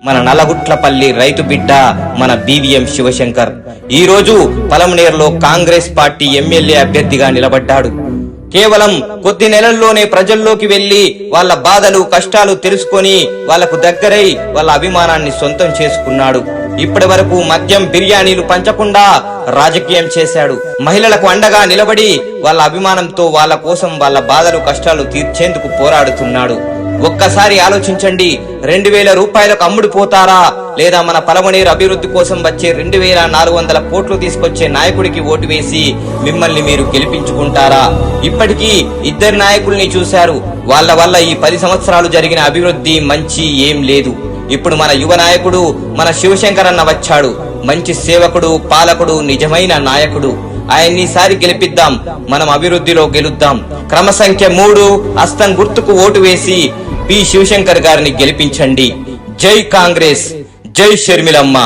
మన నల్లగుట్లపల్లి రైతు బిడ్డ మన BVM శివశంకర్ ఈ రోజు పలమనేరులో కాంగ్రెస్ పార్టీ ఎమ్మెల్యే అభ్యర్థిగా నిలబడ్డాడు. కేవలం కొద్ది నెలల్లోనే ప్రజల్లోకి వెళ్లి వాళ్ళ బాధలు కష్టాలు తెలుసుకొని వాళ్లకు దగ్గరై వాళ్ళ అభిమానాన్ని సొంతం చేసుకున్నాడు. ఇప్పటి వరకు మద్యం బిర్యానీలు పంచకుండా రాజకీయం చేశాడు. మహిళలకు అండగా నిలబడి వాళ్ళ అభిమానంతో వాళ్ళ కోసం వాళ్ళ బాధలు కష్టాలు తీర్చేందుకు పోరాడుతున్నాడు. ఒక్కసారి ఆలోచించండి, 2000 రూపాయలకు అమ్ముడుపోతారా లేదా మన పలమనేరు అభివృద్ధి కోసం వచ్చే 2400 కోట్లు తీసుకొచ్చే నాయకుడికి ఓటు వేసి మిమ్మల్ని మీరు గెలిపించుకుంటారా? ఇప్పటికీ 2 నాయకుల్ని చూశారు. వాళ్ళ వల్ల ఈ 10 సంవత్సరాలు జరిగిన అభివృద్ధి మంచి ఏం లేదు. ఇప్పుడు మన యువ నాయకుడు మన శివశంకర్ అన్న వచ్చాడు. మంచి సేవకుడు, పాలకుడు, నిజమైన నాయకుడు. ఆయన్ని ఈసారి గెలిపిద్దాం, మనం అభివృద్ధిలో గెలుద్దాం. క్రమ సంఖ్య 3 హస్తం గుర్తుకు ఓటు వేసి పి శివశంకర్ గారిని గెలిపించండి. జై కాంగ్రెస్, జై షర్మిలమ్మ.